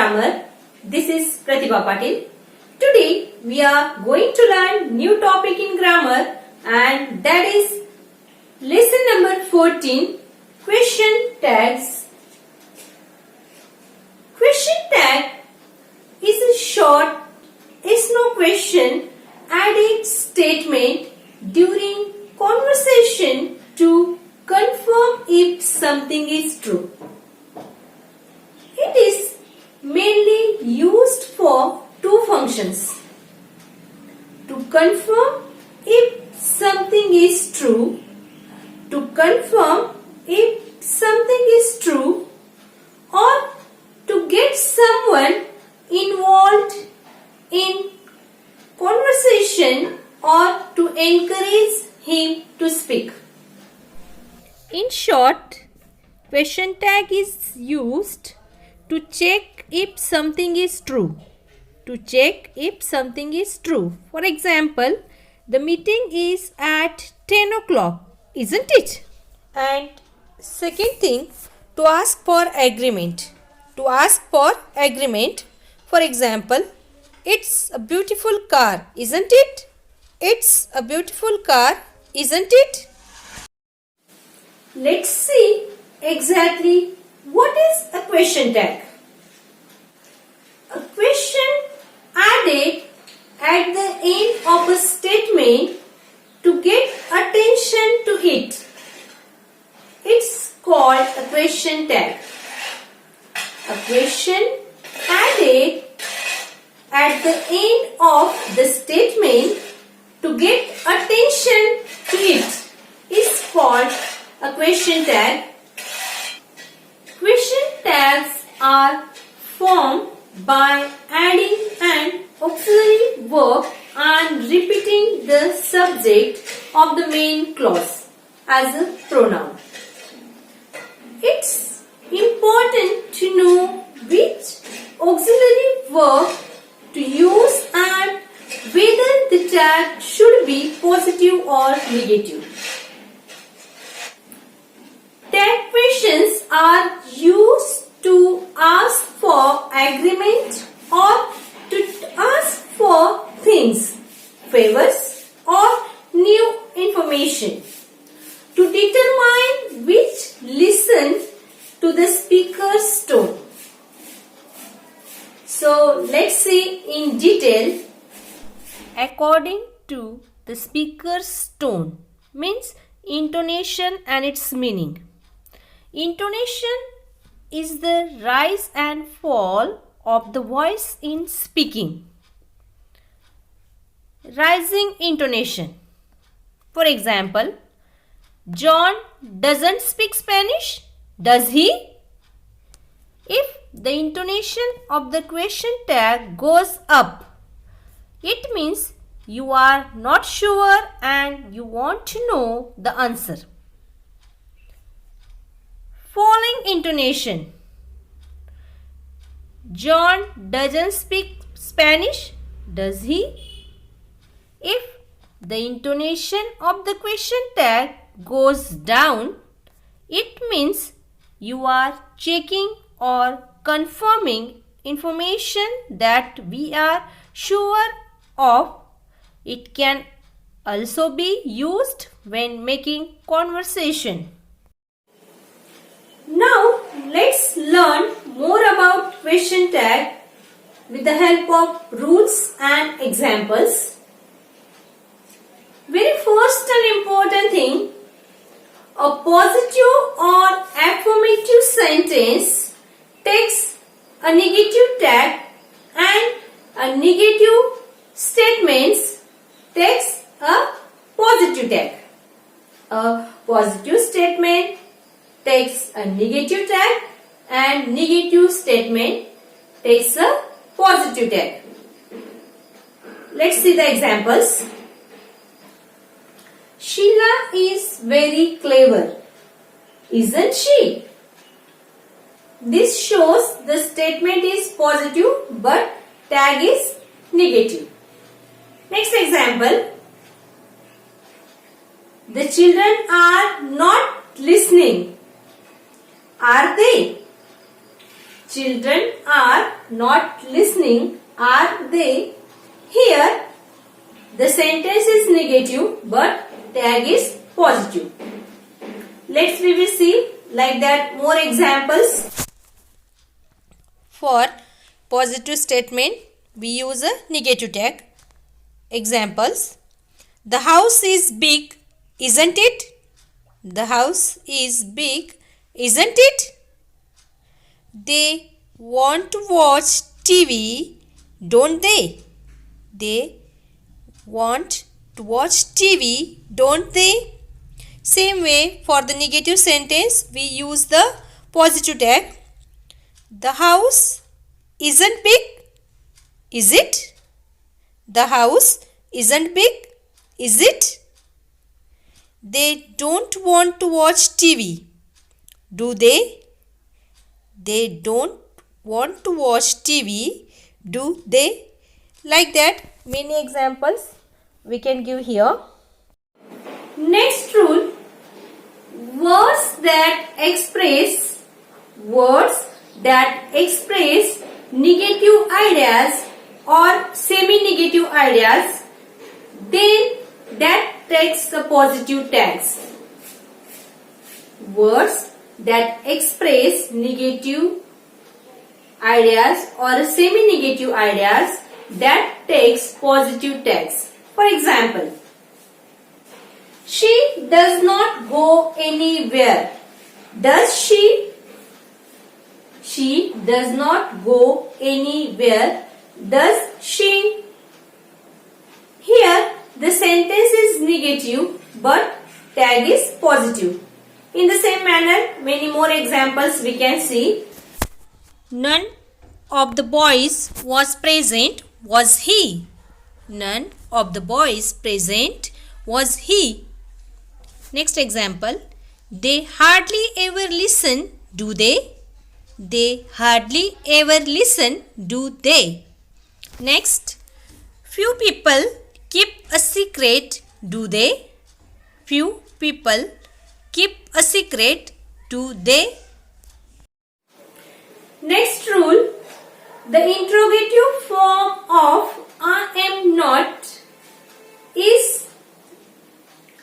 Grammar. This is Pratibha Patil. Today we are going to learn new topic in grammar, and that is lesson number 14, question tags. Question tag is a short yes no question added statement during conversation to confirm if something is true. It is mainly used for two functions: to confirm if something is true, to confirm if something is true, or to get someone involved in conversation or to encourage him to speak. In short, question tag is used to check if something is true. To check if something is true. For example, the meeting is at 10 o'clock, isn't it? And second thing, to ask for agreement. To ask for agreement. For example, it's a beautiful car, isn't it? It's a beautiful car, isn't it? Let's see exactly what is a question tag. A question added at the end of a statement to get attention to it. It's called a question tag. A question added at the end of the statement to get attention to it is called a question tag. Question tags are formed by adding an auxiliary verb and repeating the subject of the main clause as a pronoun. It's important to know which auxiliary verb to use and whether the tag should be positive or negative. Tag questions are used to ask for agreement or to ask for things, favors or new information, to determine which listen to the speaker's tone. So let's see in detail. According to the speaker's tone means intonation and its meaning. Intonation is the rise and fall of the voice in speaking. Rising intonation. For example, John doesn't speak Spanish, does he? If the intonation of the question tag goes up, it means you are not sure and you want to know the answer. Falling intonation. John doesn't speak Spanish, does he? If the intonation of the question tag goes down, it means you are checking or confirming information that we are sure of. It can also be used when making conversation. Now let's learn more about question tag with the help of rules and examples. Very first and important thing, a positive or affirmative sentence takes a negative tag and a negative statements takes a positive tag. A positive statement takes a negative tag and negative statement takes a positive tag. Let's see the examples. Sheila is very clever, isn't she? This shows the statement is positive but tag is negative. Next example. The children are not listening, are they? Children are not listening, are they? Here the sentence is negative but tag is positive. We will see like that more examples. For positive statement, we use a negative tag. Examples: the house is big, isn't it? The house is big, isn't it? They want to watch TV, don't they? They want to watch TV, don't they? Same way, for the negative sentence, we use the positive tag. The house isn't big, is it? The house isn't big, is it? They don't want to watch TV, do they? They don't want to watch TV, do they? Like that, many examples we can give here. Next rule, words that express negative ideas or semi-negative ideas, then that takes the positive tags. Words that express negative ideas or semi-negative ideas, that takes positive tags. For example, she does not go anywhere. Does she? She does not go anywhere. Does she? Here the sentence is negative but tag is positive. In the same manner, many more examples we can see. None of the boys was present, was he? None of the boys present, was he? Next example, they hardly ever listen, do they? They hardly ever listen, do they? Next, few people keep a secret, do they? Few people keep a secret, do they? Next rule, the interrogative form of I am not is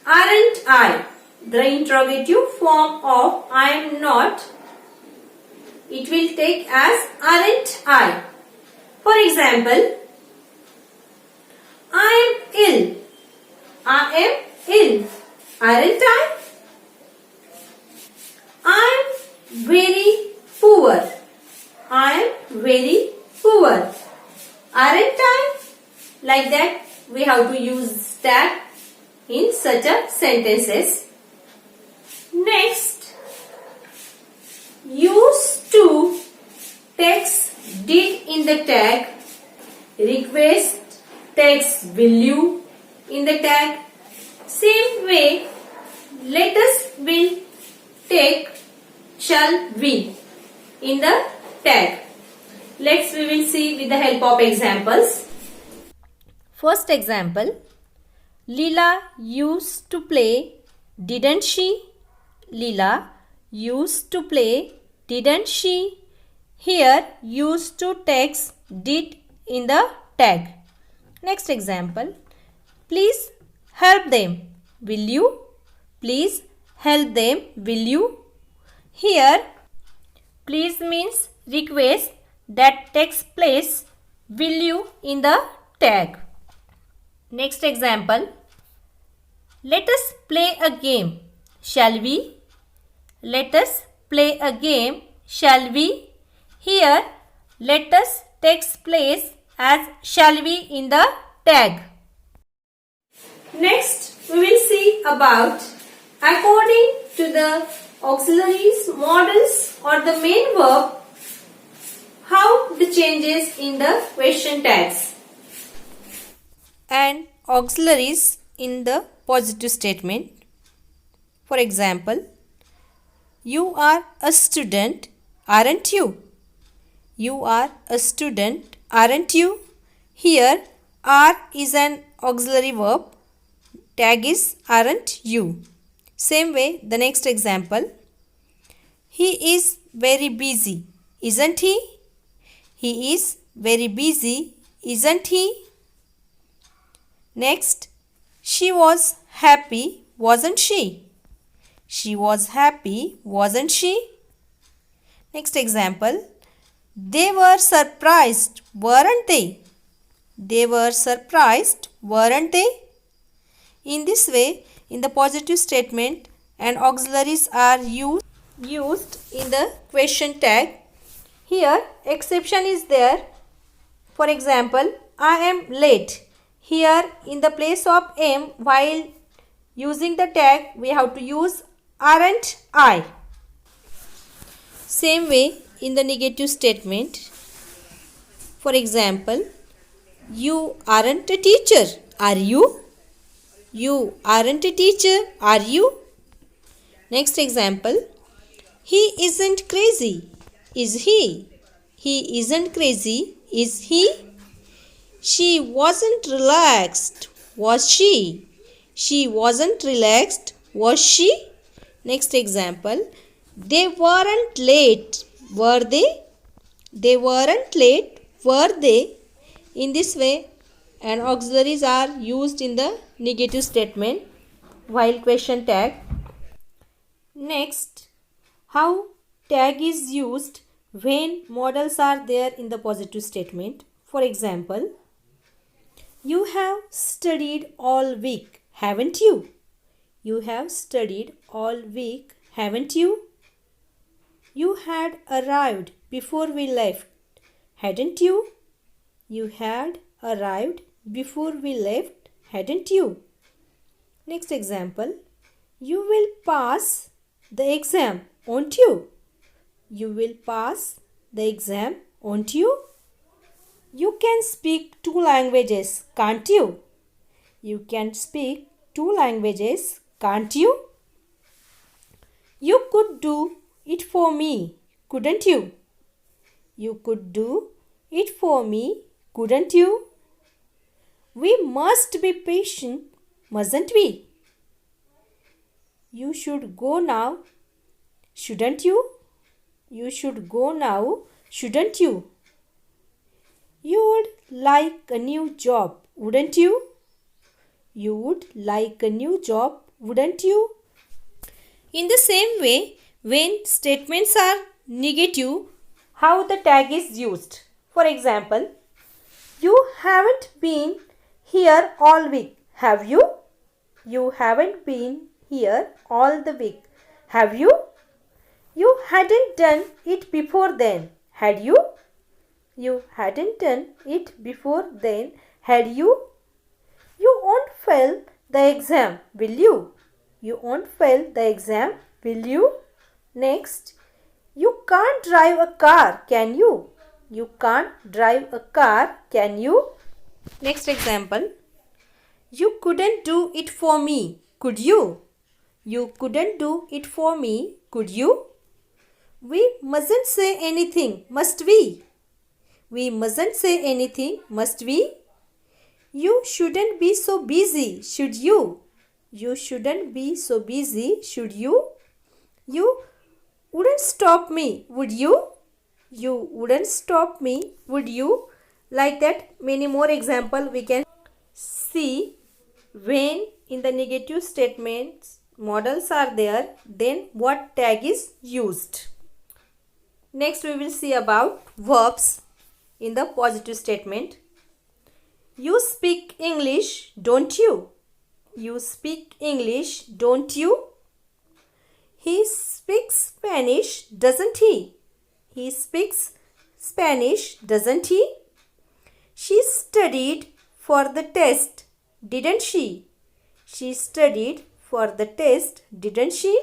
aren't I. The interrogative form of I am not, it will take as aren't I. For example, I am ill. I am ill. Aren't I? I am very poor. I am very poor. Aren't I? Like that, we have to use tag in such a sentences. Next, use to text did in the tag, request text will you in the tag. Same way, let us will take shall we in the tag. We will see with the help of examples. First example, Leela used to play, didn't she? Leela used to play, didn't she? Here, used to text did in the tag. Next example, please help them, will you? Please help them, will you? Here, please means request that takes place will you in the tag. Next example, let us play a game, shall we? Let us play a game, shall we? Here, let us takes place as shall we in the tag. Next, we will see about according to the auxiliaries, modals or the main verb, how the changes in the question tags. And auxiliaries in the positive statement. For example, you are a student, aren't you? You are a student, aren't you? Here, are is an auxiliary verb. Tag is aren't you. Same way, the next example. He is very busy, isn't he? He is very busy, isn't he? Next, she was happy, wasn't she? She was happy, wasn't she? Next example, they were surprised, weren't they? They were surprised, weren't they? In this way, in the positive statement, and auxiliaries are used in the question tag. Here, exception is there. For example, I am late. Here, in the place of am, while using the tag, we have to use aren't I. Same way in the negative statement. For example, you aren't a teacher, are you? You aren't a teacher, are you? Next example, he isn't crazy, is he? He isn't crazy, is he? She wasn't relaxed, was she? She wasn't relaxed, was she? Next example, they weren't late, were they? They weren't late, were they? In this way, and auxiliaries are used in the negative statement while question tag. Next, how tag is used when modals are there in the positive statement. For example, you have studied all week, haven't you? You have studied all week, haven't you? You had arrived before we left, hadn't you? You had arrived before we left, hadn't you? Next example, you will pass the exam, won't you? You will pass the exam, won't you? You can speak 2 languages, can't you? You can speak 2 languages, can't you? You could do it for me, couldn't you? You could do it for me, couldn't you? We must be patient, mustn't we? You should go now, shouldn't you? You should go now, shouldn't you? You would like a new job, wouldn't you? You would like a new job, wouldn't you? In the same way, when statements are negative, how the tag is used. For example, you haven't been here all week, have you? You haven't been here all the week, have you? You hadn't done it before then, had you? You hadn't done it before then, had you? You won't fail the exam, will you? You won't fail the exam, will you? Next, you can't drive a car, can you? You can't drive a car, can you? Next example, you couldn't do it for me, could you? You couldn't do it for me, could you? We mustn't say anything, must we? We mustn't say anything, must we? You shouldn't be so busy, should you? You shouldn't be so busy, should you? You wouldn't stop me, would you? You wouldn't stop me, would you? Like that, many more examples we can see. When in the negative statements modals are there, then what tag is used. Next we will see about verbs in the positive statement. You speak English, don't you? You speak English, don't you? He speaks Spanish, doesn't he? He speaks Spanish, doesn't he? She studied for the test, didn't she? She studied for the test, didn't she?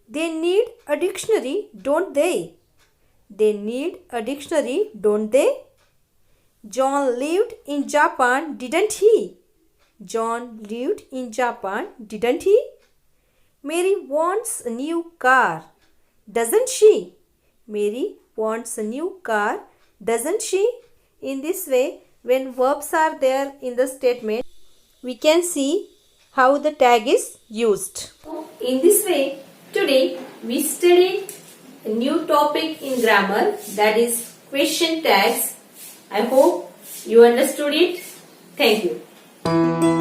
They need a dictionary, don't they? They need a dictionary, don't they? John lived in Japan, didn't he? John lived in Japan, didn't he? Mary wants a new car, doesn't she? Mary wants a new car, doesn't she? In this way, when verbs are there in the statement, we can see how the tag is used. In this way, today we studied a new topic in grammar, that is question tags. I hope you understood it. Thank you.